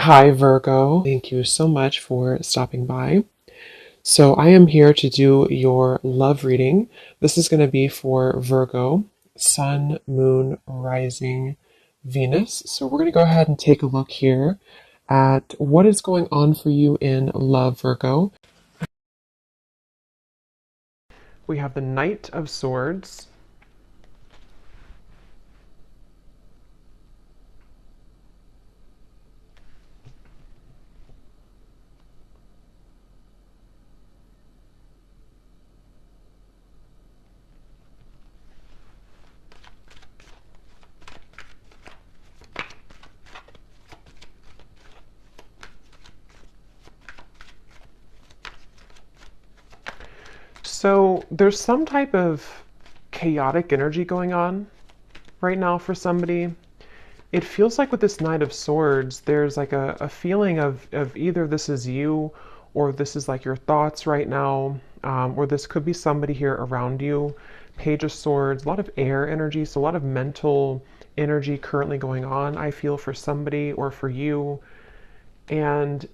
Hi, Virgo. Thank you so much for stopping by. So, I am here to do your love reading. This is going to be for Virgo, Sun, Moon, Rising, Venus. So, we're going to go ahead and take a look here at what is going on for you in love, Virgo. We have the Knight of Swords. So, there's some type of chaotic energy going on right now for somebody. It feels like with this Knight of Swords, there's like a feeling of either this is you or this is like your thoughts right now, or this could be somebody here around you. Page of Swords, a lot of air energy, so a lot of mental energy currently going on, I feel, for somebody or for you. And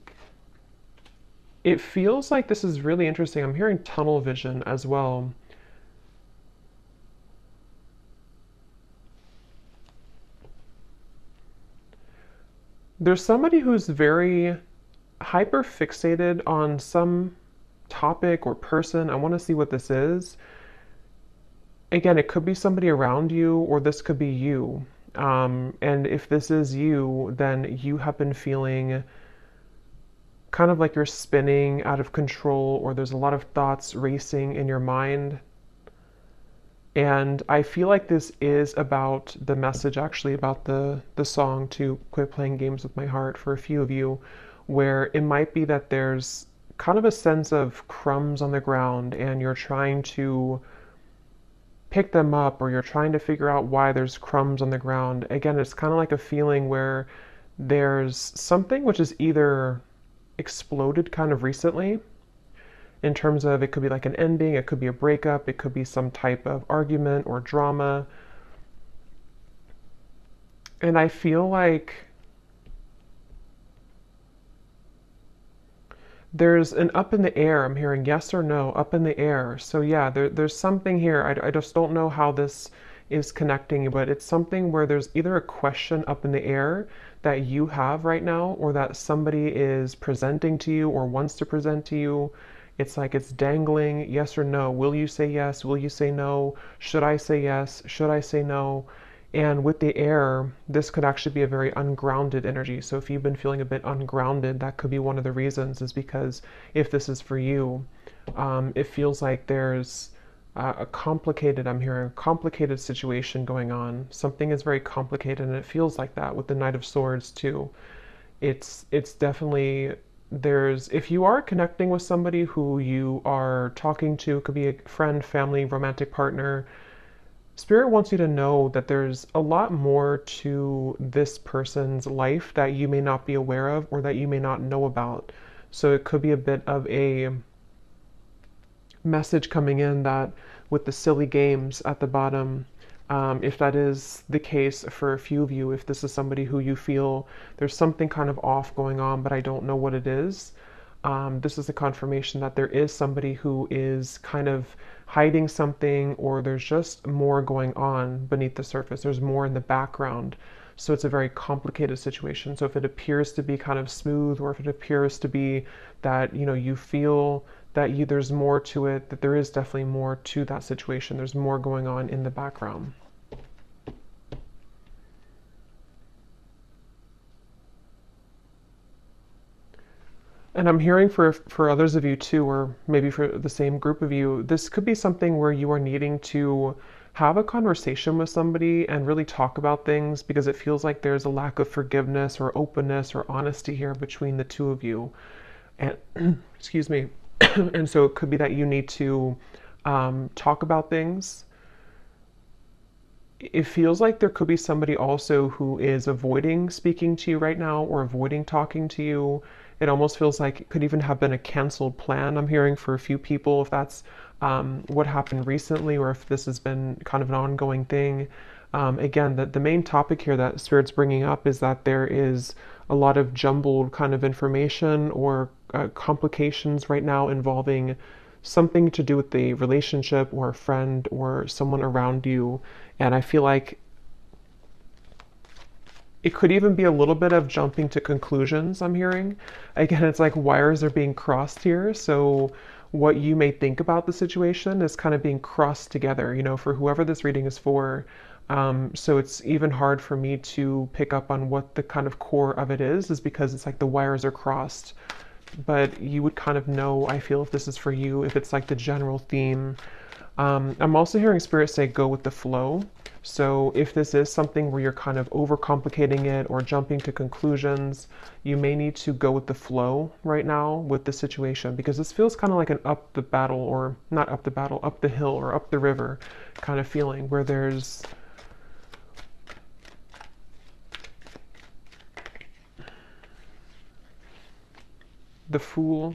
it feels like this is really interesting. I'm hearing tunnel vision as well. There's somebody who's very hyper fixated on some topic or person. I want to see what this is. Again, it could be somebody around you, or this could be you. And if this is you, then you have been feeling kind of like you're spinning out of control, or there's a lot of thoughts racing in your mind. And I feel like this is about the message, actually, about the song to quit playing games with my heart for a few of you, where it might be that there's kind of a sense of crumbs on the ground and you're trying to pick them up, or you're trying to figure out why there's crumbs on the ground. Again, it's kind of like a feeling where there's something which is either exploded kind of recently, in terms of it could be like an ending, it could be a breakup, it could be some type of argument or drama. And I feel like there's an up in the air. I'm hearing yes or no, up in the air. So yeah, there's something here. I just don't know how this is connecting, but it's something where there's either a question up in the air that you have right now, or that somebody is presenting to you or wants to present to you. It's like it's dangling, yes or no. Will you say yes? Will you say no? Should I say yes? Should I say no? And with the air, this could actually be a very ungrounded energy. So if you've been feeling a bit ungrounded, that could be one of the reasons, is because if this is for you, it feels like there's a complicated, I'm hearing a complicated situation going on. Something is very complicated, and it feels like that with the Knight of Swords too. It's definitely, there's, if you are connecting with somebody who you are talking to, it could be a friend, family, romantic partner. Spirit wants you to know that there's a lot more to this person's life that you may not be aware of, or that you may not know about. So it could be a bit of a message coming in that, with the silly games at the bottom, if that is the case for a few of you, if this is somebody who you feel there's something kind of off going on, but I don't know what it is, this is a confirmation that there is somebody who is kind of hiding something, or there's just more going on beneath the surface. There's more in the background. So it's a very complicated situation. So if it appears to be kind of smooth, or if it appears to be that, you feel that there's more to it, that there is definitely more to that situation. There's more going on in the background. And I'm hearing for others of you too, or maybe for the same group of you, this could be something where you are needing to have a conversation with somebody and really talk about things, because it feels like there's a lack of forgiveness or openness or honesty here between the two of you. And excuse me. And so it could be that you need to talk about things. It feels like there could be somebody also who is avoiding speaking to you right now, or avoiding talking to you. It almost feels like it could even have been a canceled plan, I'm hearing, for a few people, if that's what happened recently, or if this has been kind of an ongoing thing. Again, the main topic here that Spirit's bringing up is that there is a lot of jumbled kind of information or complications right now involving something to do with the relationship or a friend or someone around you. And I feel like it could even be a little bit of jumping to conclusions, I'm hearing. Again, it's like wires are being crossed here. So what you may think about the situation is kind of being crossed together, for whoever this reading is for. So it's even hard for me to pick up on what the kind of core of it is because it's like the wires are crossed. But you would kind of know, I feel, if this is for you, if it's like the general theme. I'm also hearing Spirit say go with the flow. So if this is something where you're kind of overcomplicating it or jumping to conclusions, you may need to go with the flow right now with the situation, because this feels kind of like an up the battle, or not up the battle, up the hill or up the river kind of feeling, where there's the Fool.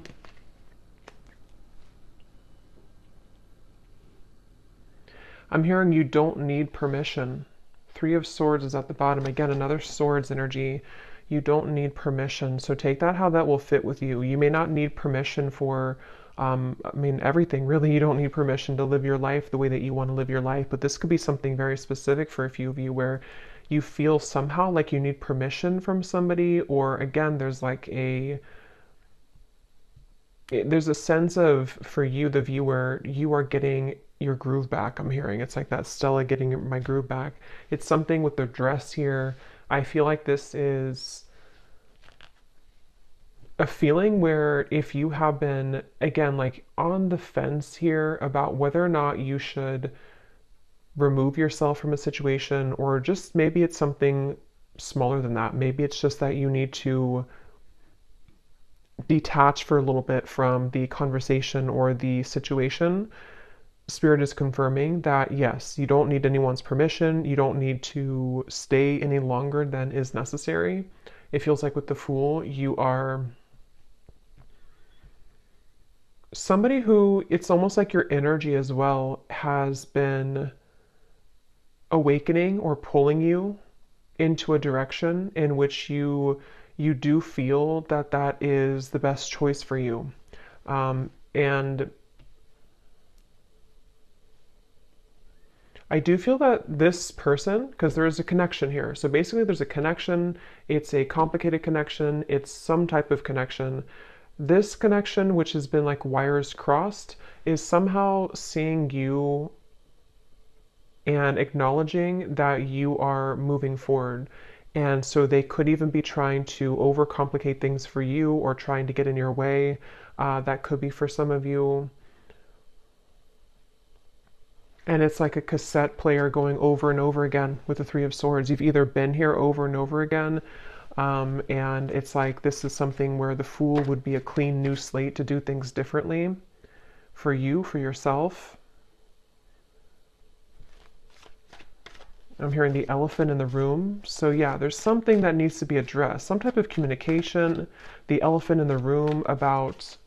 I'm hearing you don't need permission. Three of Swords is at the bottom. Again, another Swords energy. You don't need permission. So take that how that will fit with you. You may not need permission for, everything. Really, you don't need permission to live your life the way that you want to live your life. But this could be something very specific for a few of you where you feel somehow like you need permission from somebody, or again, there's a sense of, for you, the viewer, you are getting your groove back. I'm hearing it's like that Stella getting my groove back. It's something with the dress here. I feel like this is a feeling where if you have been, again, like on the fence here about whether or not you should remove yourself from a situation, or just maybe it's something smaller than that. Maybe it's just that you need to detach for a little bit from the conversation or the situation. Spirit is confirming that yes, you don't need anyone's permission. You don't need to stay any longer than is necessary. It feels like with the Fool, you are somebody who, it's almost like your energy as well has been awakening or pulling you into a direction in which you do feel that that is the best choice for you. And I do feel that this person, because there is a connection here. So basically there's a connection. It's a complicated connection. It's some type of connection. This connection, which has been like wires crossed, is somehow seeing you and acknowledging that you are moving forward. And so they could even be trying to overcomplicate things for you or trying to get in your way. That could be for some of you. And it's like a cassette player going over and over again with the Three of Swords. You've either been here over and over again, and it's like this is something where the Fool would be a clean new slate to do things differently for you, for yourself. I'm hearing the elephant in the room. So yeah, there's something that needs to be addressed, some type of communication, the elephant in the room about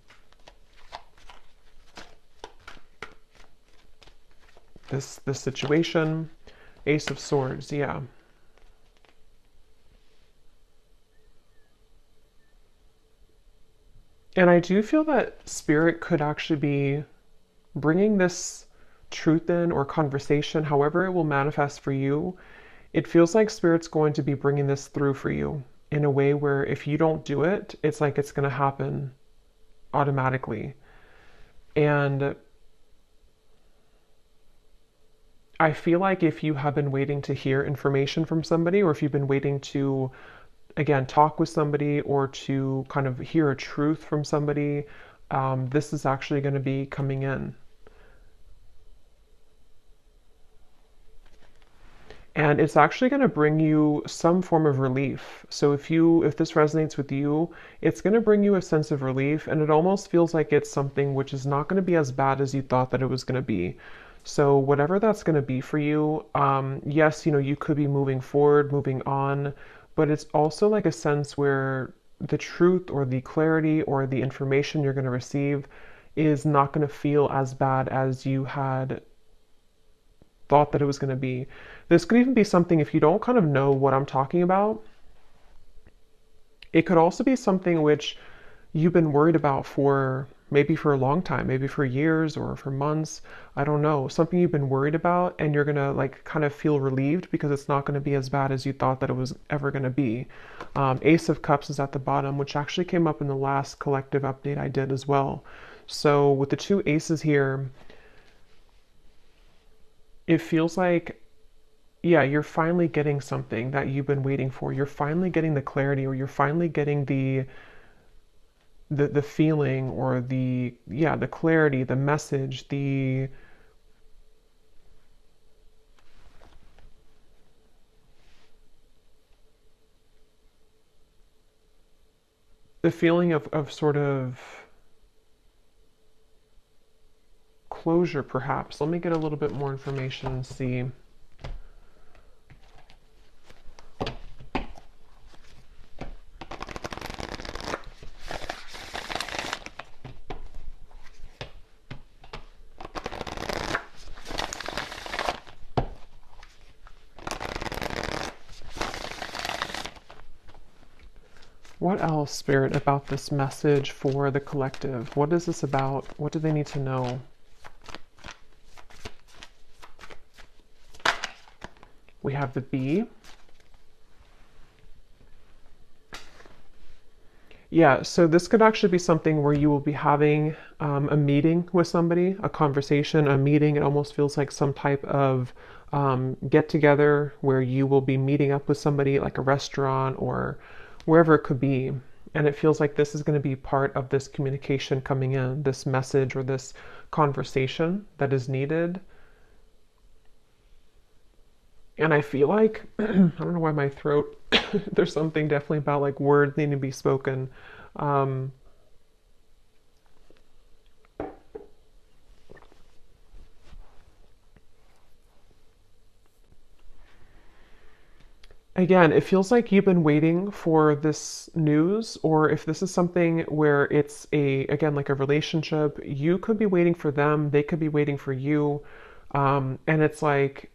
this situation. Ace of Swords, yeah. And I do feel that Spirit could actually be bringing this truth in, or conversation, however it will manifest for you. It feels like Spirit's going to be bringing this through for you in a way where if you don't do it, it's like it's going to happen automatically. And I feel like if you have been waiting to hear information from somebody, or if you've been waiting to, again, talk with somebody or to kind of hear a truth from somebody, this is actually going to be coming in. And it's actually going to bring you some form of relief. So if this resonates with you, it's going to bring you a sense of relief, and it almost feels like it's something which is not going to be as bad as you thought that it was going to be. So whatever that's going to be for you, yes, you could be moving forward, moving on, but it's also like a sense where the truth or the clarity or the information you're going to receive is not going to feel as bad as you had thought that it was going to be. This could even be something, if you don't kind of know what I'm talking about, It could also be something which you've been worried about for maybe for a long time, maybe for years or for months. I don't know. Something you've been worried about, and you're gonna like kind of feel relieved because it's not gonna be as bad as you thought that it was ever gonna be. Ace of Cups is at the bottom, which actually came up in the last collective update I did as well. So with the two aces here, it feels like, yeah, you're finally getting something that you've been waiting for. You're finally getting the clarity, or you're finally getting the feeling, or the, yeah, the clarity, the message, the feeling of sort of closure, perhaps. Let me get a little bit more information and see. What else, Spirit, about this message for the collective? What is this about? What do they need to know? We have the Bee. Yeah, so this could actually be something where you will be having a meeting with somebody, a conversation, a meeting. It almost feels like some type of get together where you will be meeting up with somebody, like a restaurant or wherever it could be. And it feels like this is going to be part of this communication coming in, this message or this conversation that is needed. And I feel like, I don't know why my throat, there's something definitely about like words needing to be spoken. Um, Again, it feels like you've been waiting for this news, or if this is something where it's a, again, like a relationship, you could be waiting for them, they could be waiting for you. And it's like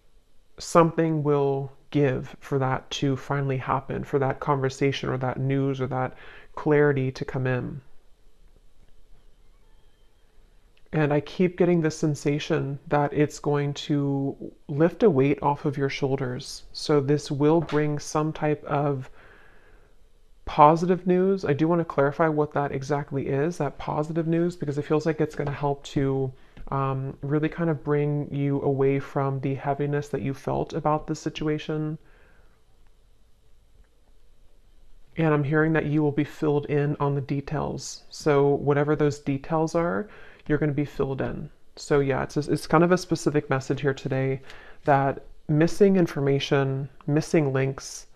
something will give for that to finally happen, for that conversation or that news or that clarity to come in. And I keep getting this sensation that it's going to lift a weight off of your shoulders. So this will bring some type of positive news. I do want to clarify what that exactly is, that positive news, because it feels like it's going to help to really kind of bring you away from the heaviness that you felt about this situation. And I'm hearing that you will be filled in on the details. So whatever those details are, you're going to be filled in. So yeah, it's kind of a specific message here today that missing information, missing links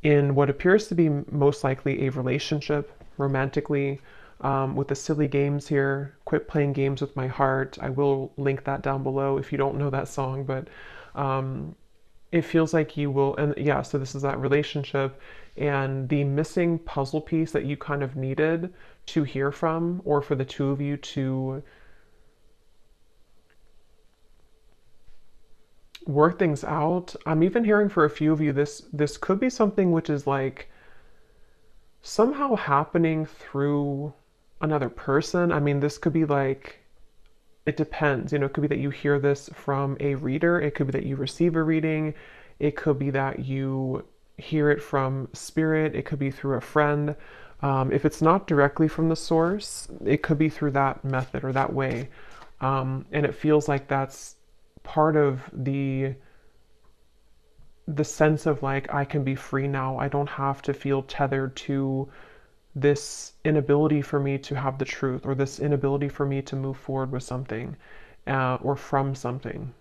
in what appears to be most likely a relationship, romantically, with the silly games here. Quit playing games with my heart. I will link that down below if you don't know that song, but it feels like you will, and yeah, so this is that relationship and the missing puzzle piece that you kind of needed to hear from, or for the two of you to work things out. I'm even hearing for a few of you, this could be something which is like somehow happening through another person. I mean, this could be like, it depends. You know, it could be that you hear this from a reader. It could be that you receive a reading. It could be that you hear it from spirit. It could be through a friend. If it's not directly from the source, it could be through that method or that way. And it feels like that's part of the sense of like, I can be free now. I don't have to feel tethered to this inability for me to have the truth, or this inability for me to move forward with something, or from something.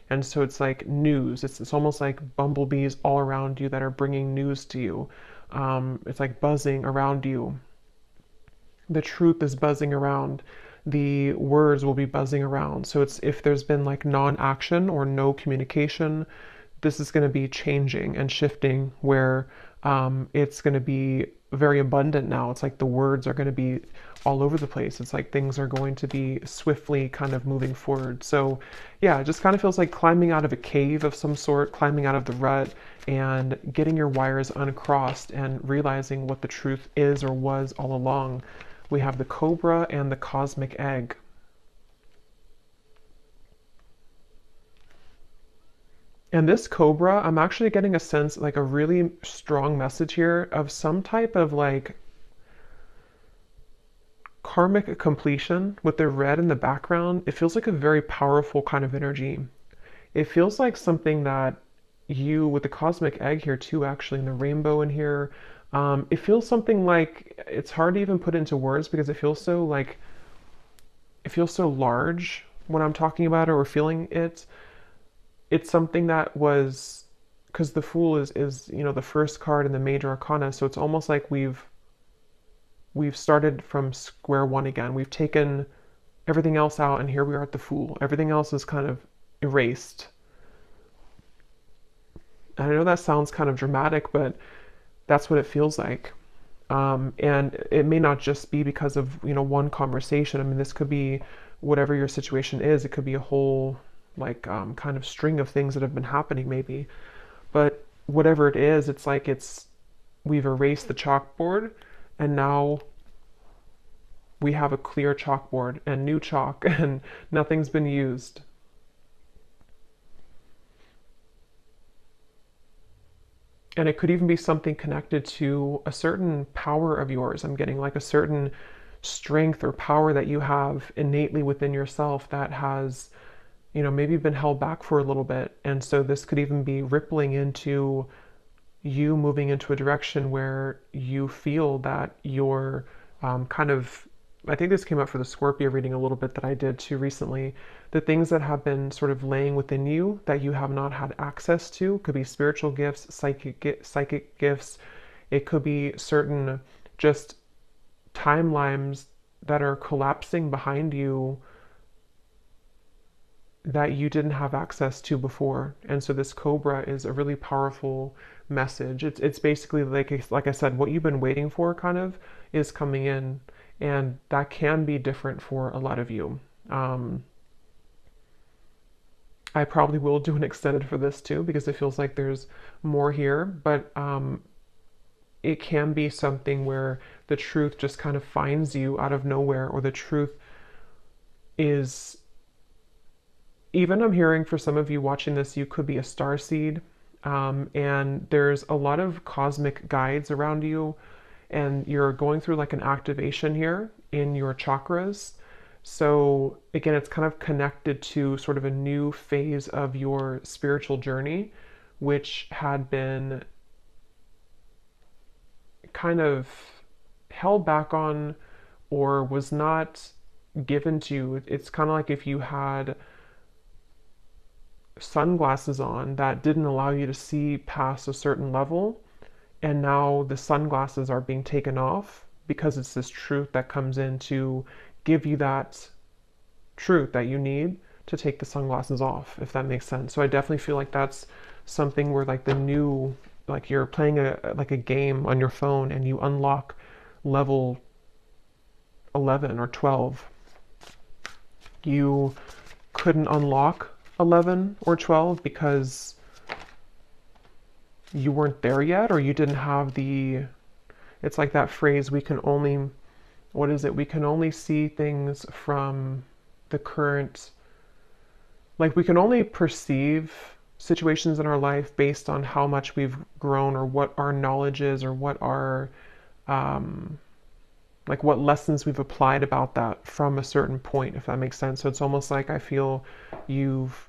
And so it's like news. It's almost like bumblebees all around you that are bringing news to you. It's like buzzing around you. The truth is buzzing around. The words will be buzzing around. So it's, if there's been like non-action or no communication, this is going to be changing and shifting, where it's going to be very abundant now. It's like the words are going to be all over the place. It's like things are going to be swiftly kind of moving forward. So yeah, it just kind of feels like climbing out of a cave of some sort, climbing out of the rut and getting your wires uncrossed and realizing what the truth is or was all along. We have the cobra and the cosmic egg. And this cobra, I'm actually getting a sense, like a really strong message here of some type of like karmic completion with the red in the background. It feels like a very powerful kind of energy. It feels like something that you, with the cosmic egg here too, actually, and the rainbow in here, it feels something like, it's hard to even put into words because it feels so like, it feels so large when I'm talking about it or feeling it. It's something that was, because the Fool is you know, the first card in the major arcana, so it's almost like we've started from square one again. We've taken everything else out and here we are at the Fool. Everything else is kind of erased. And I know that sounds kind of dramatic, but that's what it feels like. And it may not just be because of, you know, one conversation. I mean, this could be whatever your situation is. It could be a whole like kind of string of things that have been happening maybe. But whatever it is, it's like we've erased the chalkboard and now we have a clear chalkboard and new chalk and nothing's been used. And it could even be something connected to a certain power of yours. I'm getting like a certain strength or power that you have innately within yourself that has, you know, maybe been held back for a little bit. And so this could even be rippling into you moving into a direction where you feel that you're kind of, I think this came up for the Scorpio reading a little bit that I did too recently. The things that have been sort of laying within you that you have not had access to could be spiritual gifts, psychic gifts. It could be certain just timelines that are collapsing behind you that you didn't have access to before. And so this cobra is a really powerful message. It's basically like I said, what you've been waiting for kind of is coming in, and that can be different for a lot of you. I probably will do an extended for this too because it feels like there's more here, but it can be something where the truth just kind of finds you out of nowhere, or the truth is, even I'm hearing for some of you watching this, you could be a star seed, and there's a lot of cosmic guides around you, and you're going through like an activation here in your chakras. So again, it's kind of connected to sort of a new phase of your spiritual journey, which had been kind of held back on or was not given to you. It's kind of like if you had sunglasses on that didn't allow you to see past a certain level, and now the sunglasses are being taken off because it's this truth that comes in to give you that truth that you need to take the sunglasses off, if that makes sense. So I definitely feel like that's something where like the new, like you're playing like a game on your phone and you unlock level 11 or 12. You couldn't unlock 11 or 12 because you weren't there yet, or you didn't have the, it's like that phrase, we can only, what is it? We can only see things from the current, like we can only perceive situations in our life based on how much we've grown or what our knowledge is or what our, like what lessons we've applied about that from a certain point, if that makes sense. So it's almost like I feel you've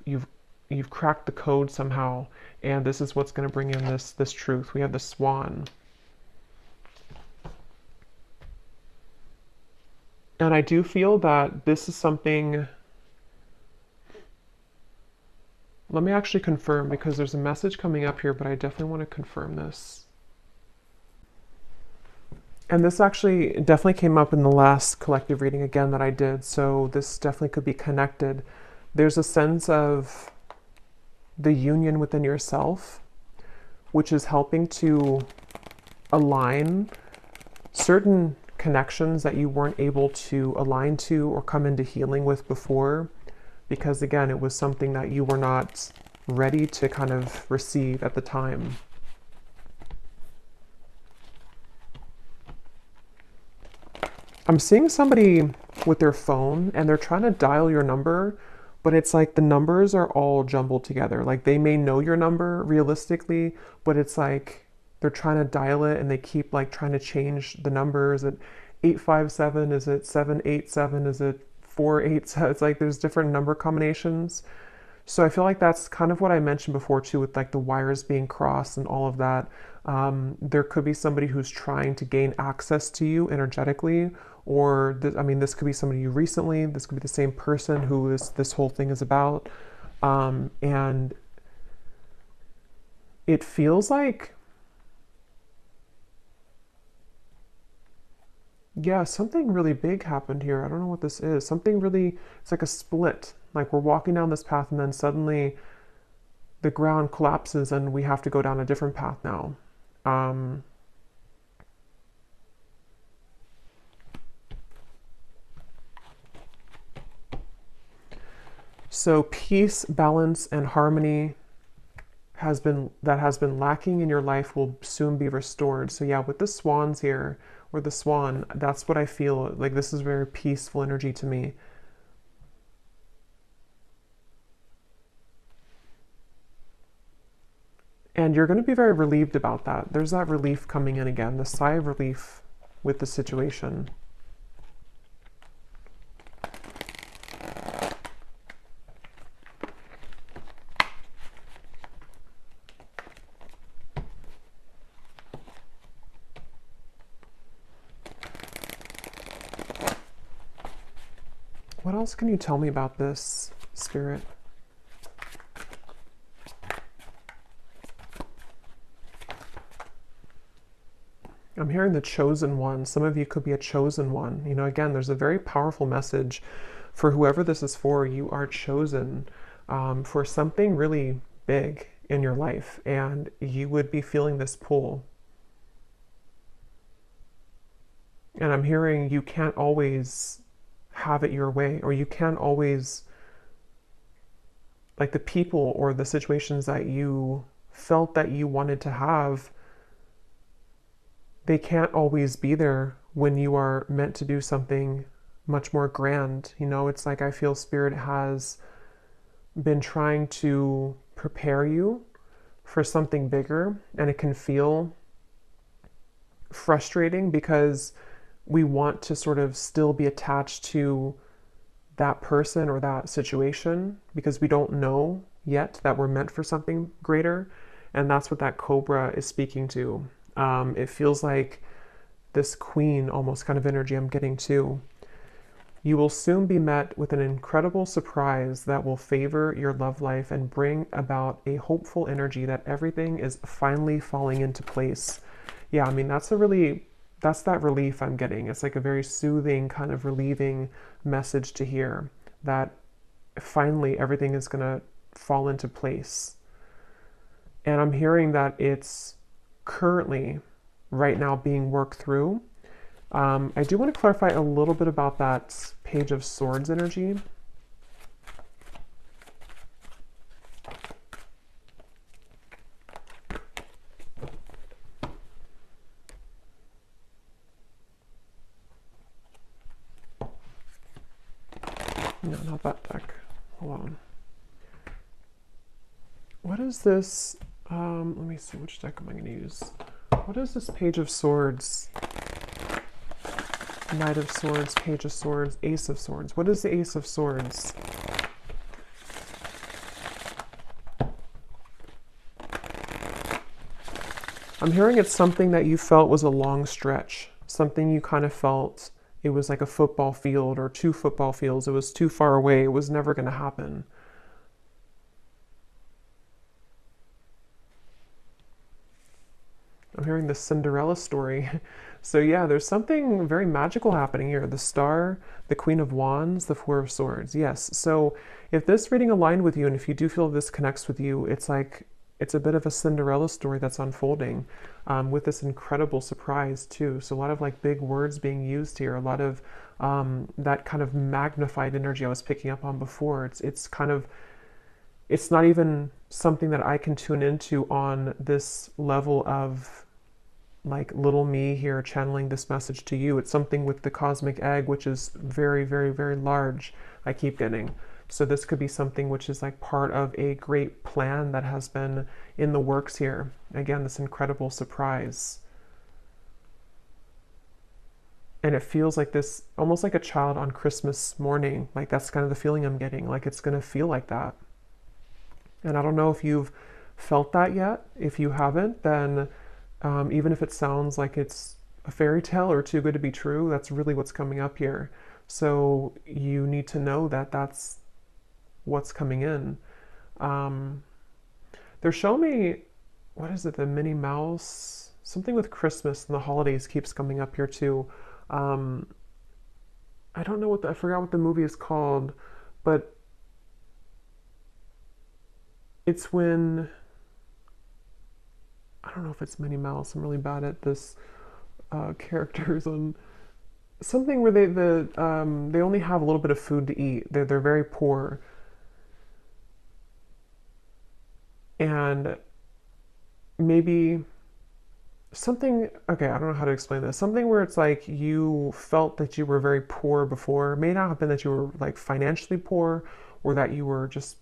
cracked the code somehow, and this is what's going to bring in this truth. We have the swan. And I do feel that this is something, let me actually confirm because there's a message coming up here, but I definitely want to confirm this. And this actually definitely came up in the last collective reading again that I did, so this definitely could be connected. There's a sense of the union within yourself, which is helping to align certain connections that you weren't able to align to or come into healing with before, because again, it was something that you were not ready to kind of receive at the time. I'm seeing somebody with their phone and they're trying to dial your number, but it's like the numbers are all jumbled together. Like they may know your number realistically, but it's like they're trying to dial it and they keep like trying to change the numbers. At 857, is it 787, is it 487? It's like there's different number combinations. So I feel like that's kind of what I mentioned before too, with like the wires being crossed and all of that. There could be somebody who's trying to gain access to you energetically, or I mean, this could be somebody you recently. This could be the same person who this whole thing is about, and it feels like, yeah, something really big happened here. I don't know what this is. Something really, it's like a split. Like we're walking down this path and then suddenly the ground collapses and we have to go down a different path now. So peace, balance, and harmony has been lacking in your life will soon be restored. So yeah, with the swans here, or the swan, that's what I feel like. This is very peaceful energy to me. And you're going to be very relieved about that. There's that relief coming in again, the sigh of relief with the situation. What else can you tell me about this, Spirit? I'm hearing the chosen one. Some of you could be a chosen one. You know, again, there's a very powerful message for whoever this is for. You are chosen for something really big in your life, and you would be feeling this pull. And I'm hearing you can't always have it your way, or you can't always, like the people or the situations that you felt that you wanted to have, they can't always be there when you are meant to do something much more grand. You know, it's like I feel Spirit has been trying to prepare you for something bigger, and it can feel frustrating because we want to sort of still be attached to that person or that situation because we don't know yet that we're meant for something greater. And that's what that cobra is speaking to. It feels like this queen almost kind of energy I'm getting too. You will soon be met with an incredible surprise that will favor your love life and bring about a hopeful energy that everything is finally falling into place. Yeah, I mean, that's that relief I'm getting. It's like a very soothing, kind of relieving message to hear that finally everything is going to fall into place. And I'm hearing that it's currently, right now, being worked through. I do want to clarify a little bit about that Page of Swords energy. No, not that deck. Hold on. What is this? Let me see, which deck am I going to use? What is this Page of Swords? Knight of Swords, Page of Swords, Ace of Swords. What is the Ace of Swords? I'm hearing it's something that you felt was a long stretch. Something you kind of felt it was like a football field or two football fields. It was too far away. It was never going to happen. I'm hearing the Cinderella story. So yeah, there's something very magical happening here. The Star, the Queen of Wands, the Four of Swords. Yes. So if this reading aligned with you, and if you do feel this connects with you, it's like it's a bit of a Cinderella story that's unfolding, with this incredible surprise too. So a lot of like big words being used here, a lot of that kind of magnified energy I was picking up on before. It's kind of, it's not even something that I can tune into on this level of like little me here channeling this message to you. It's something with the cosmic egg, which is very, very, very large, I keep getting. So this could be something which is like part of a great plan that has been in the works here. Again, this incredible surprise. And it feels like this, almost like a child on Christmas morning. Like that's kind of the feeling I'm getting. Like it's going to feel like that. And I don't know if you've felt that yet. If you haven't, then even if it sounds like it's a fairy tale or too good to be true, that's really what's coming up here. So you need to know that that's what's coming in. They're showing me, what is it, the Minnie Mouse? Something with Christmas and the holidays keeps coming up here too. I don't know I forgot what the movie is called, but it's when, I don't know if it's Minnie Mouse. I'm really bad at this characters on something where they only have a little bit of food to eat. They're very poor, and maybe something. Okay, I don't know how to explain this. Something where it's like you felt that you were very poor before. It may not have been that you were like financially poor, or that you were just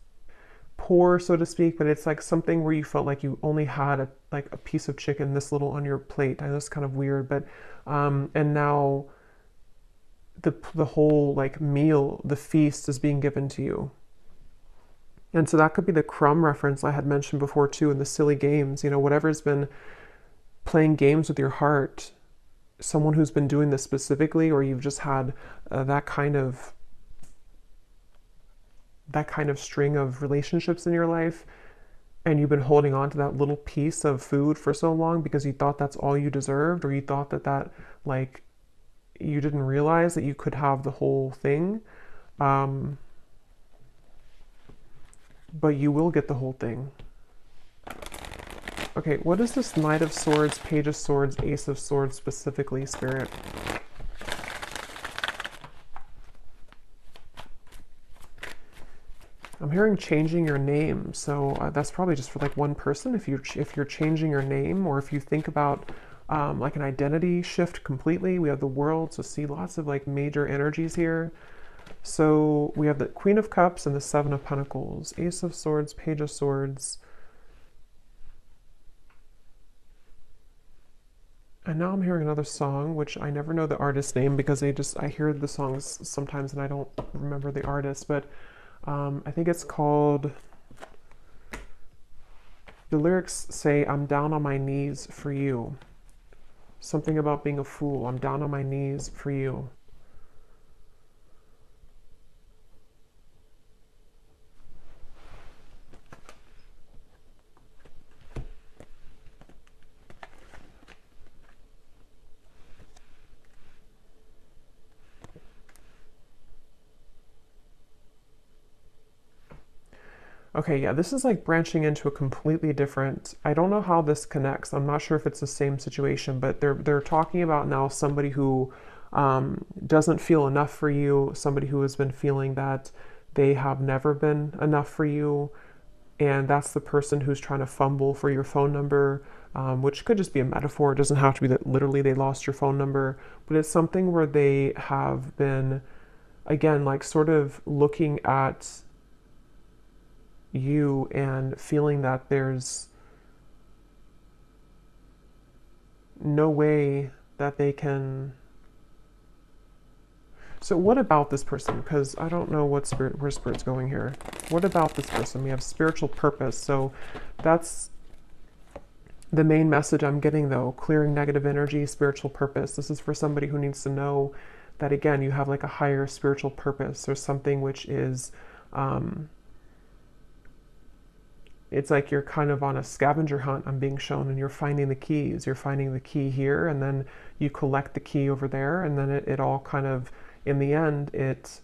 poor, so to speak, but it's like something where you felt like you only had like a piece of chicken this little on your plate. I know it's kind of weird, but and now the whole like meal, the feast is being given to you. And so that could be the crumb reference I had mentioned before too, in the silly games, whatever's been playing games with your heart, someone who's been doing this specifically, or you've just had that kind of string of relationships in your life, and you've been holding on to that little piece of food for so long because you thought that's all you deserved, or you thought that like you didn't realize that you could have the whole thing, but you will get the whole thing. Okay, what is this Knight of Swords, Page of Swords, Ace of Swords specifically, Spirit? I'm hearing changing your name, so that's probably just for like one person. If you're changing your name, or if you think about like an identity shift completely. We have the World, so see lots of like major energies here. So we have the Queen of Cups and the Seven of Pentacles, Ace of Swords, Page of Swords. And now I'm hearing another song, which I never know the artist's name because I hear the songs sometimes and I don't remember the artist, but I think it's called, the lyrics say, I'm down on my knees for you. Something about being a fool. I'm down on my knees for you. Okay, yeah, this is like branching into a completely different, I don't know how this connects. I'm not sure if it's the same situation, but they're talking about now somebody who doesn't feel enough for you, somebody who has been feeling that they have never been enough for you, and that's the person who's trying to fumble for your phone number, which could just be a metaphor. It doesn't have to be that literally they lost your phone number, but it's something where they have been, again, like sort of looking at you and feeling that there's no way that they can. So what about this person? Because I don't know where Spirit's going here. What about this person? We have spiritual purpose. So that's the main message I'm getting, though. Clearing negative energy, spiritual purpose. This is for somebody who needs to know that, again, you have like a higher spiritual purpose, or something which is it's like you're kind of on a scavenger hunt, I'm being shown, and you're finding the keys. You're finding the key here, and then you collect the key over there, and then it all kind of, in the end, it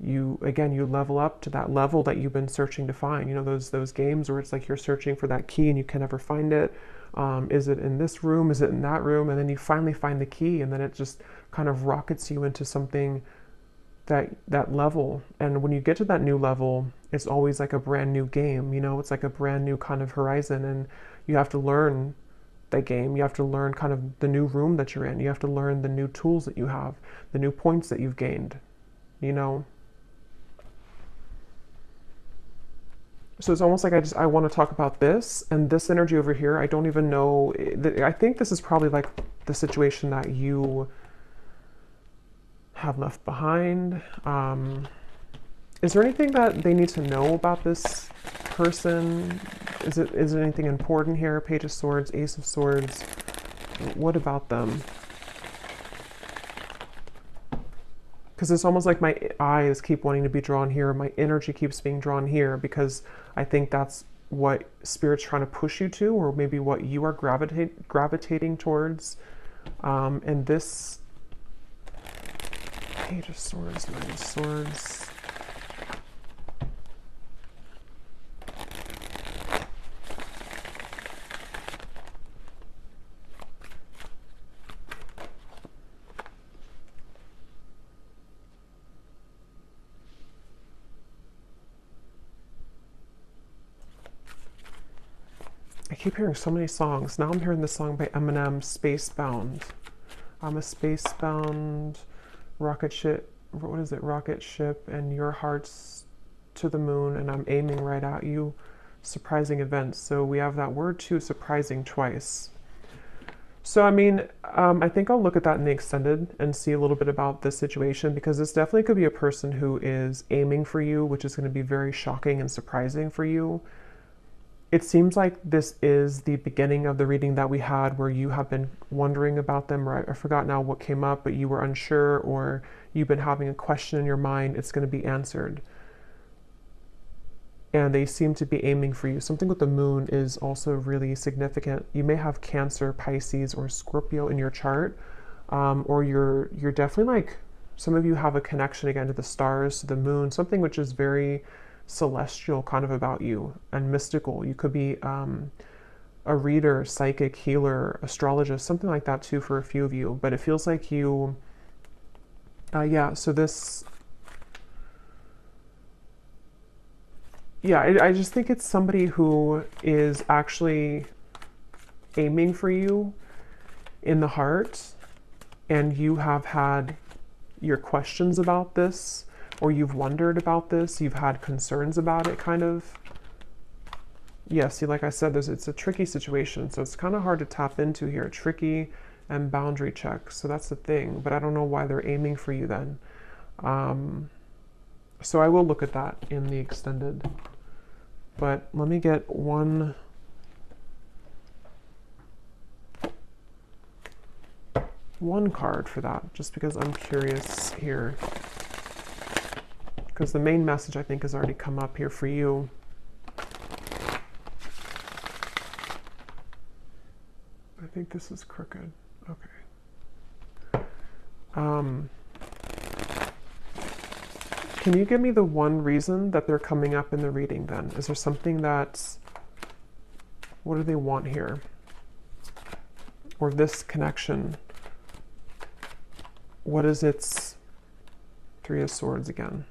you level up to that level that you've been searching to find. You know, those games where it's like you're searching for that key and you can never find it. Is it in this room? Is it in that room? And then you finally find the key, and then it just kind of rockets you into something, that level. And when you get to that new level, it's always like a brand new game. You know, it's like a brand new kind of horizon, and you have to learn that game. You have to learn kind of the new room that you're in. You have to learn the new tools that you have, the new points that you've gained. You know. So it's almost like I want to talk about this and this energy over here. I don't even know. I think this is probably like the situation that you have left behind. Is there anything that they need to know about this person? Is there anything important here? Page of Swords, Ace of Swords. What about them? Because it's almost like my eyes keep wanting to be drawn here. My energy keeps being drawn here because I think that's what Spirit's trying to push you to, or maybe what you are gravitating towards. And this Page of Swords, Knight of Swords. I keep hearing so many songs. Now I'm hearing the song by Eminem, Spacebound. I'm a spacebound rocket ship. What is it? Rocket ship, and your heart's to the moon, and I'm aiming right at you. Surprising events. So we have that word too, surprising, twice. So, I mean, I think I'll look at that in the extended and see a little bit about this situation, because this definitely could be a person who is aiming for you, which is going to be very shocking and surprising for you. It seems like this is the beginning of the reading that we had where you have been wondering about them, or I forgot now what came up, but you were unsure, or you've been having a question in your mind. It's going to be answered. And they seem to be aiming for you. Something with the moon is also really significant. You may have Cancer, Pisces, or Scorpio in your chart, or you're definitely like, some of you have a connection again to the stars, to the moon, something which is very celestial kind of about you and mystical. You could be a reader, psychic, healer, astrologist, something like that too for a few of you. But it feels like you, yeah, so this, yeah, I just think it's somebody who is actually aiming for you in the heart, and you have had your questions about this, or you've wondered about this, you've had concerns about it, kind of. Yeah, see, like I said, it's a tricky situation, so it's kind of hard to tap into here. Tricky and boundary checks, so that's the thing. But I don't know why they're aiming for you then. So I will look at that in the extended. But let me get one card for that, just because I'm curious here. Because the main message, I think, has already come up here for you. I think this is crooked. Okay. Can you give me the one reason that they're coming up in the reading then? Is there something that's... What do they want here? Or this connection? What is its... Three of Swords again.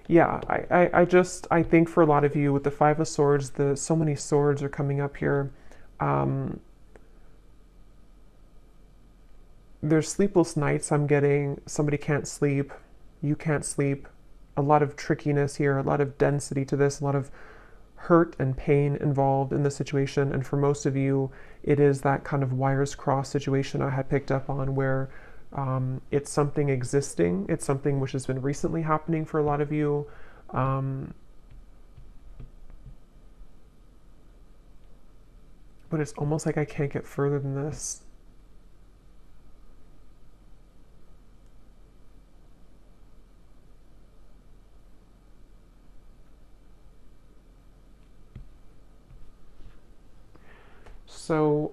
Yeah, I think for a lot of you with the Five of Swords, so many swords are coming up here. There's sleepless nights I'm getting. Somebody can't sleep. You can't sleep. A lot of trickiness here, a lot of density to this, a lot of hurt and pain involved in the situation. And for most of you, it is that kind of wires crossed situation I had picked up on, where it's something existing. It's something which has been recently happening for a lot of you. But it's almost like I can't get further than this. So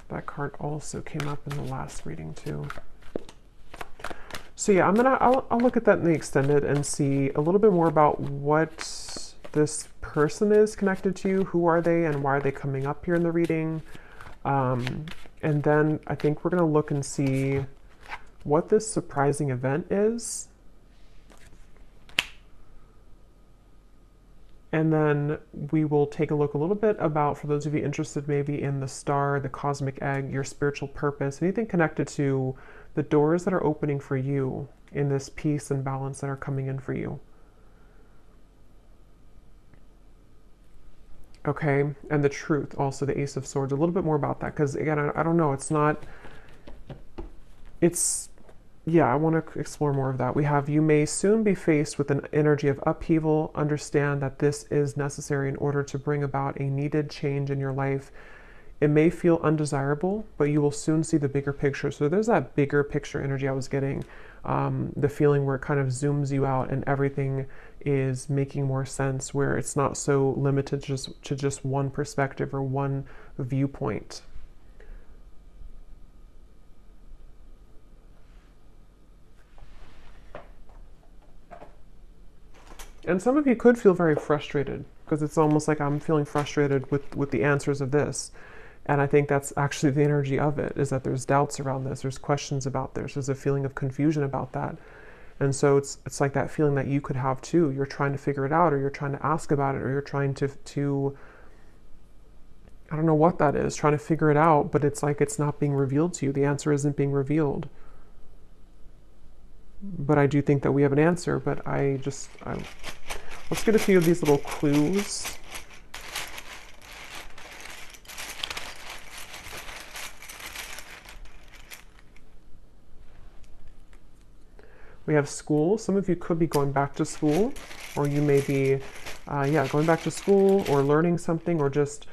that card also came up in the last reading too. So yeah, I'll look at that in the extended and see a little bit more about what this person is connected to, who are they, and why are they coming up here in the reading. And then I think we're going to look and see what this surprising event is. And then we will take a look a little bit about, for those of you interested maybe in the star, the cosmic egg, your spiritual purpose, anything connected to the doors that are opening for you in this peace and balance that are coming in for you. Okay, and the truth, also the Ace of Swords, a little bit more about that, because again, I don't know, yeah, I want to explore more of that. We have, you may soon be faced with an energy of upheaval. Understand that this is necessary in order to bring about a needed change in your life. It may feel undesirable, but you will soon see the bigger picture. So there's that bigger picture energy I was getting, the feeling where it kind of zooms you out and everything is making more sense, where it's not so limited to just one perspective or one viewpoint. And some of you could feel very frustrated, because it's almost like I'm feeling frustrated with the answers of this. And I think that's actually the energy of it, is that there's doubts around this, there's questions about this, there's a feeling of confusion about that. And so it's like that feeling that you could have too. You're trying to figure it out, or you're trying to ask about it, or you're trying to I don't know what that is, trying to figure it out, but it's like it's not being revealed to you. The answer isn't being revealed. But I do think that we have an answer, but let's get a few of these little clues. We have school. Some of you could be going back to school, or you may be, going back to school or learning something, or just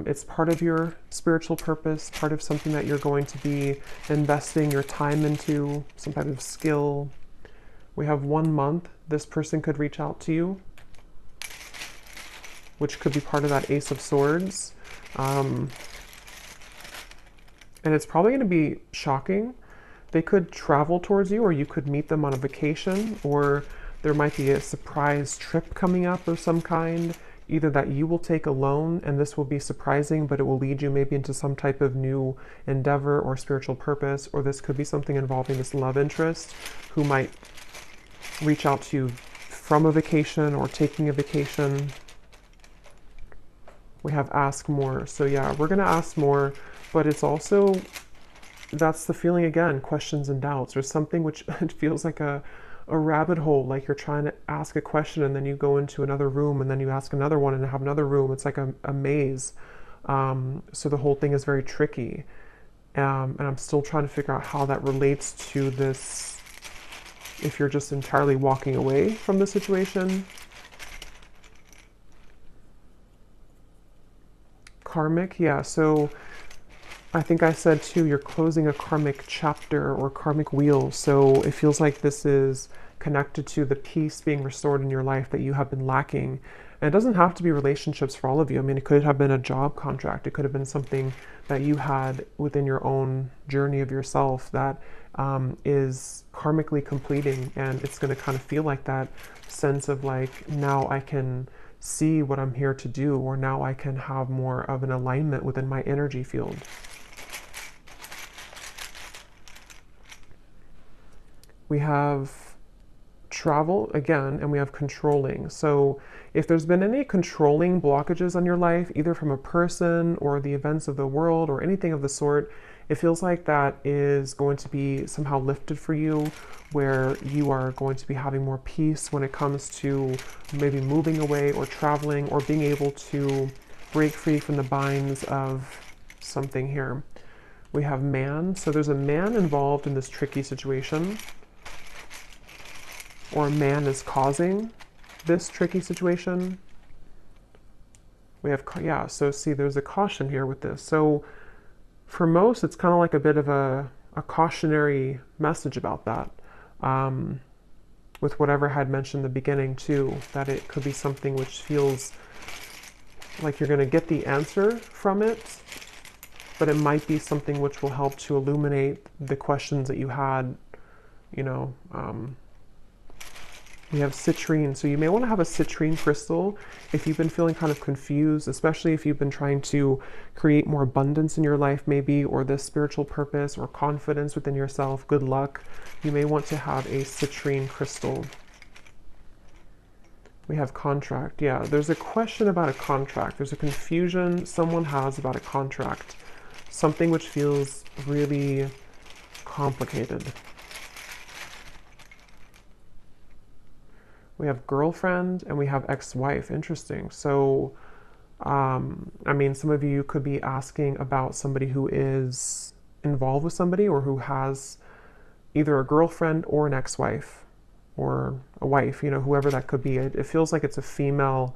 it's part of your spiritual purpose, part of something that you're going to be investing your time into, some type of skill. We have 1 month. This person could reach out to you, which could be part of that Ace of Swords. And it's probably going to be shocking. They could travel towards you, or you could meet them on a vacation, or there might be a surprise trip coming up of some kind, either that you will take alone, and this will be surprising, but it will lead you maybe into some type of new endeavor or spiritual purpose, or this could be something involving this love interest who might reach out to you from a vacation or taking a vacation. We have ask more. So yeah, we're going to ask more, but it's also, that's the feeling again, questions and doubts. There's something which it feels like a rabbit hole, like you're trying to ask a question and then you go into another room and then you ask another one and have another room. It's like a maze. So the whole thing is very tricky. And I'm still trying to figure out how that relates to this, if you're just entirely walking away from the situation. Karmic, yeah, so I think I said too, you're closing a karmic chapter or karmic wheel. So it feels like this is connected to the peace being restored in your life that you have been lacking. And it doesn't have to be relationships for all of you. I mean, it could have been a job contract. It could have been something that you had within your own journey of yourself that is karmically completing. And it's going to kind of feel like that sense of like, now I can see what I'm here to do, or now I can have more of an alignment within my energy field. We have travel again, and we have controlling. So if there's been any controlling blockages on your life, either from a person or the events of the world or anything of the sort, it feels like that is going to be somehow lifted for you, where you are going to be having more peace when it comes to maybe moving away or traveling or being able to break free from the binds of something here. We have man. So there's a man involved in this tricky situation, or a man is causing this tricky situation. We have, yeah, so see, there's a caution here with this. So for most, it's kind of like a bit of a cautionary message about that. With whatever I had mentioned in the beginning too, that it could be something which feels like you're going to get the answer from it, but it might be something which will help to illuminate the questions that you had, you know. We have citrine, so you may want to have a citrine crystal if you've been feeling kind of confused, especially if you've been trying to create more abundance in your life maybe, or this spiritual purpose or confidence within yourself, good luck. You may want to have a citrine crystal. We have contract. Yeah, there's a question about a contract. There's a confusion someone has about a contract. Something which feels really complicated. We have girlfriend and we have ex-wife. Interesting. So, I mean, some of you could be asking about somebody who is involved with somebody, or who has either a girlfriend or an ex-wife or a wife, you know, whoever that could be. It feels like it's a female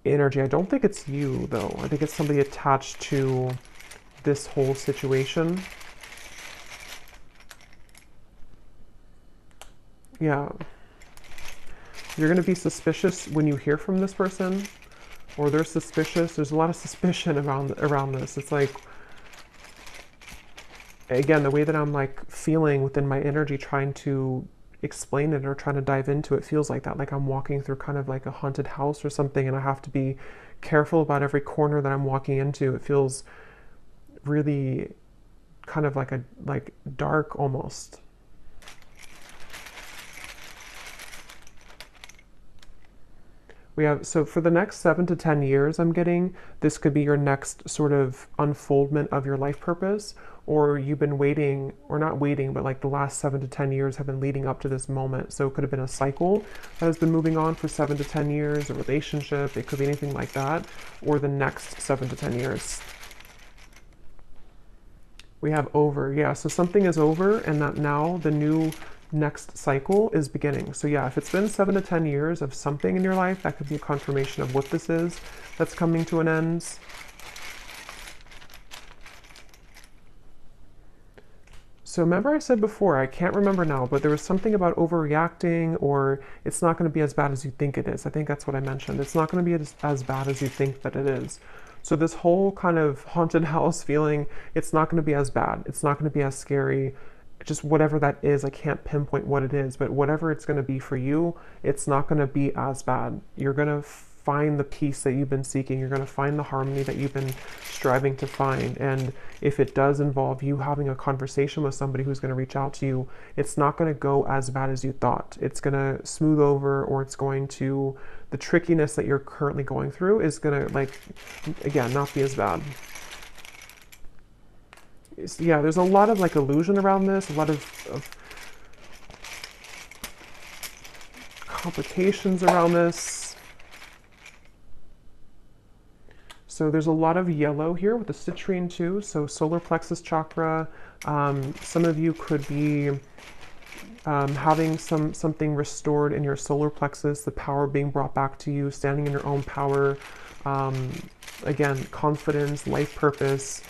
energy. I don't think it's you, though. I think it's somebody attached to this whole situation. Yeah. You're going to be suspicious when you hear from this person, or they're suspicious. There's a lot of suspicion around this. It's like, again, the way that I'm like feeling within my energy, trying to explain it or trying to dive into it, feels like that. Like I'm walking through kind of like a haunted house or something, and I have to be careful about every corner that I'm walking into. It feels really kind of like dark almost. We have, so for the next 7 to 10 years, I'm getting, this could be your next sort of unfoldment of your life purpose, or you've been waiting, or not waiting, but like the last 7 to 10 years have been leading up to this moment. So it could have been a cycle that has been moving on for 7 to 10 years, a relationship, it could be anything like that, or the next 7 to 10 years. We have over, yeah, so something is over, and that now the new next cycle is beginning. So yeah, if it's been 7 to 10 years of something in your life, that could be a confirmation of what this is that's coming to an end. So remember I said before, I can't remember now, but there was something about overreacting, or it's not going to be as bad as you think it is. I think that's what I mentioned. It's not going to be as bad as you think that it is. So this whole kind of haunted house feeling, it's not going to be as bad. It's not going to be as scary. Just whatever that is, I can't pinpoint what it is, but whatever it's going to be for you, it's not going to be as bad. You're going to find the peace that you've been seeking. You're going to find the harmony that you've been striving to find. And if it does involve you having a conversation with somebody who's going to reach out to you, it's not going to go as bad as you thought. It's going to smooth over, or it's going to, the trickiness that you're currently going through is going to, like, again, not be as bad. Yeah, there's a lot of like illusion around this, a lot of complications around this. So there's a lot of yellow here with the citrine too. So solar plexus chakra. Some of you could be having something restored in your solar plexus, the power being brought back to you, standing in your own power. Again, confidence, life purpose,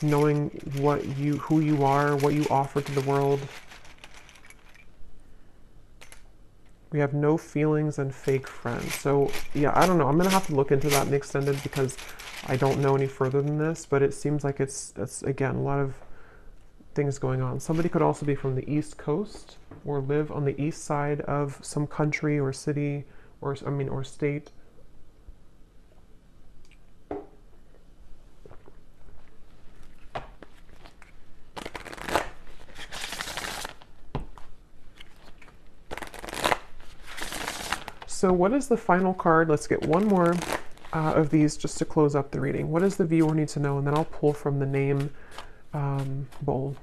knowing who you are, what you offer to the world. We have no feelings and fake friends. So yeah, I don't know. I'm gonna have to look into that in the extended, because I don't know any further than this, but it seems like it's again, a lot of things going on. Somebody could also be from the East Coast, or live on the east side of some country or city, or state. So what is the final card? Let's get one more of these just to close up the reading. What does the viewer need to know? And then I'll pull from the name bowl.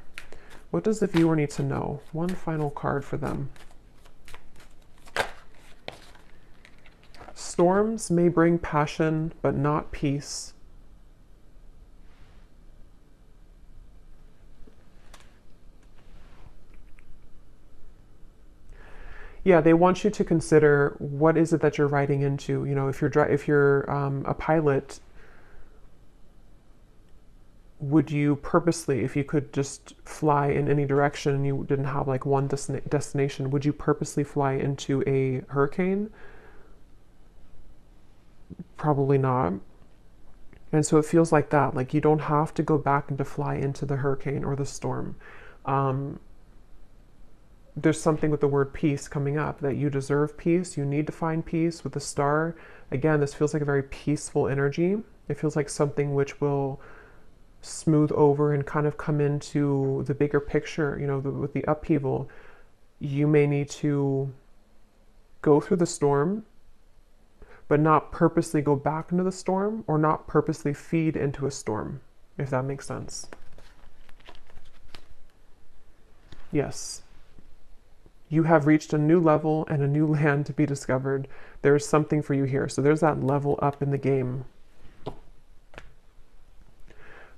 What does the viewer need to know? One final card for them. Storms may bring passion, but not peace. Yeah, they want you to consider what is it that you're riding into. You know, if you're a pilot, would you purposely, if you could just fly in any direction and you didn't have like one destination, would you purposely fly into a hurricane? Probably not. And so it feels like that. Like you don't have to go back and to fly into the hurricane or the storm. Um, there's something with the word peace coming up, that you deserve peace. You need to find peace with the star. Again, this feels like a very peaceful energy. It feels like something which will smooth over and kind of come into the bigger picture, you know, with the upheaval. You may need to go through the storm, but not purposely go back into the storm or not purposely feed into a storm, if that makes sense. Yes. You have reached a new level and a new land to be discovered. There is something for you here. So there's that level up in the game.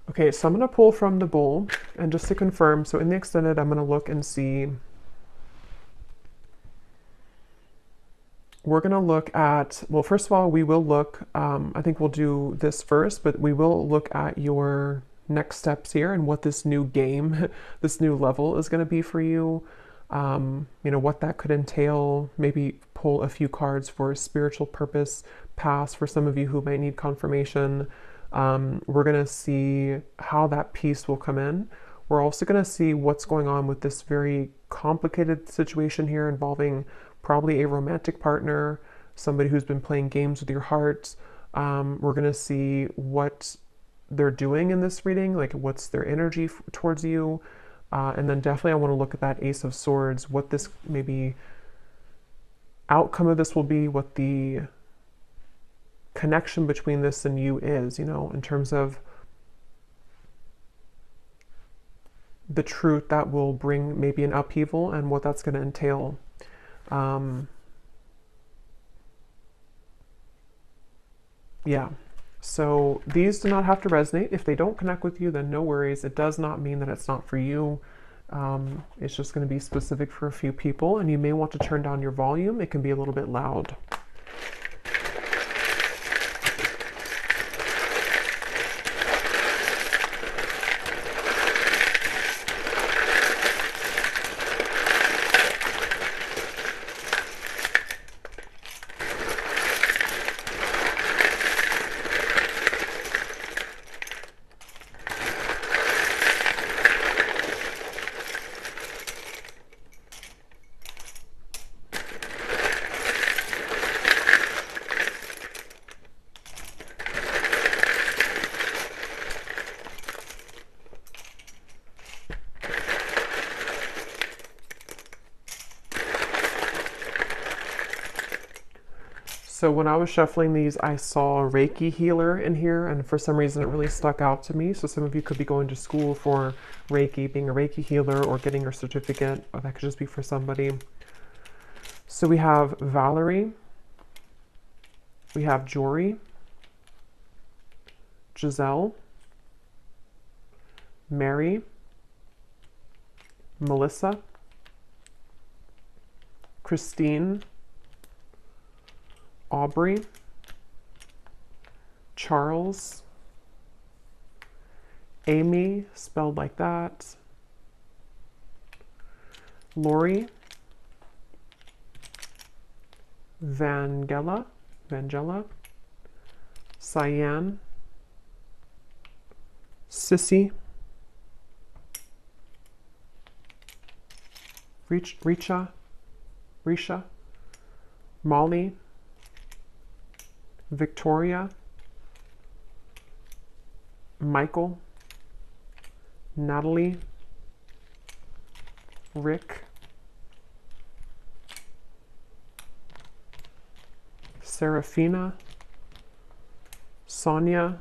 Okay, so I'm going to pull from the bowl, and just to confirm, so in the extended, I'm going to look and see. We're going to look at, well, first of all, we will look, I think we'll do this first, but we will look at your next steps here and what this new game, this new level is going to be for you. You know, what that could entail. Maybe pull a few cards for spiritual purpose pass for some of you who might need confirmation. We're going to see how that peace will come in. We're also going to see what's going on with this very complicated situation here involving probably a romantic partner, somebody who's been playing games with your heart. We're going to see what they're doing in this reading, like what's their energy towards you. And then definitely I want to look at that Ace of Swords, what this maybe outcome of this will be, what the connection between this and you is, you know, in terms of the truth that will bring maybe an upheaval and what that's going to entail. Yeah. So these do not have to resonate. If they don't connect with you, then no worries. It does not mean that it's not for you. It's just going to be specific for a few people, and you may want to turn down your volume. It can be a little bit loud. So when I was shuffling these, I saw a Reiki healer in here, and for some reason it really stuck out to me. So some of you could be going to school for Reiki, being a Reiki healer, or getting your certificate, or that could just be for somebody. So we have Valerie, we have Jory, Giselle, Mary, Melissa, Christine, Aubrey, Charles, Amy, spelled like that, Lori, Vangela, Cyan, Sissy, Risha, Molly, Victoria, Michael, Natalie, Rick, Serafina, Sonia,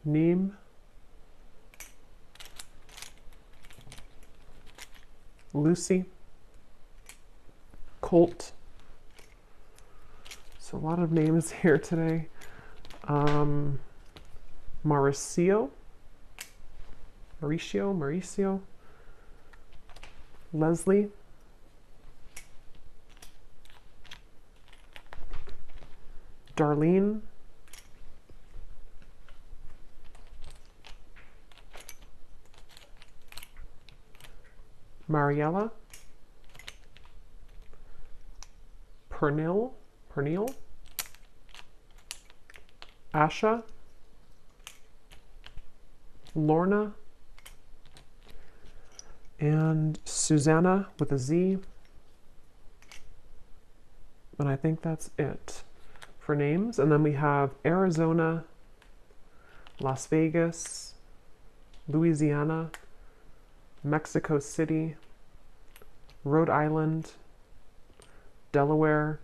Neem, Lucy, Colt. So a lot of names here today. Mauricio, Leslie, Darlene, Mariella, Pernil, Asha, Lorna, and Susanna with a Z. And I think that's it for names. And then we have Arizona, Las Vegas, Louisiana, Mexico City, Rhode Island, Delaware,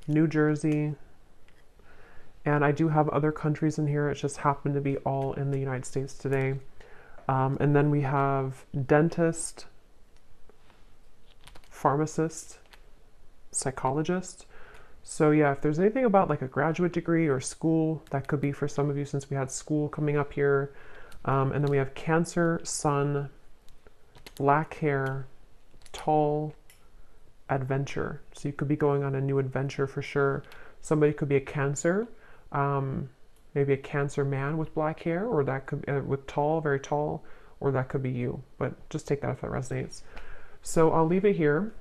New Jersey, and I do have other countries in here. It just happened to be all in the United States today. And then we have dentist, pharmacist, psychologist. So yeah, if there's anything about like a graduate degree or school, that could be for some of you since we had school coming up here. And then we have Cancer, Sun, black hair, tall, adventure. So you could be going on a new adventure for sure. Somebody could be a Cancer, maybe a Cancer man with black hair, or that could be with tall, very tall, or that could be you. But just take that if that resonates. So I'll leave it here,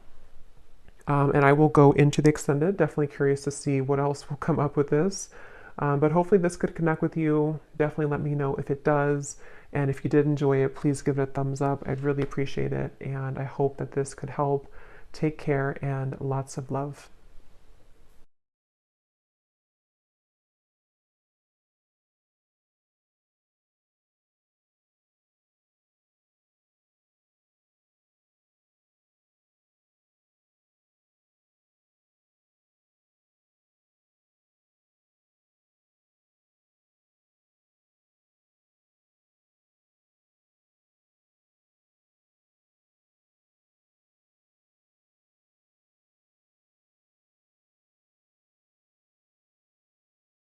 and I will go into the extended. Definitely curious to see what else will come up with this. But hopefully this could connect with you. Definitely let me know if it does. And if you did enjoy it, please give it a thumbs up. I'd really appreciate it. And I hope that this could help. Take care and lots of love.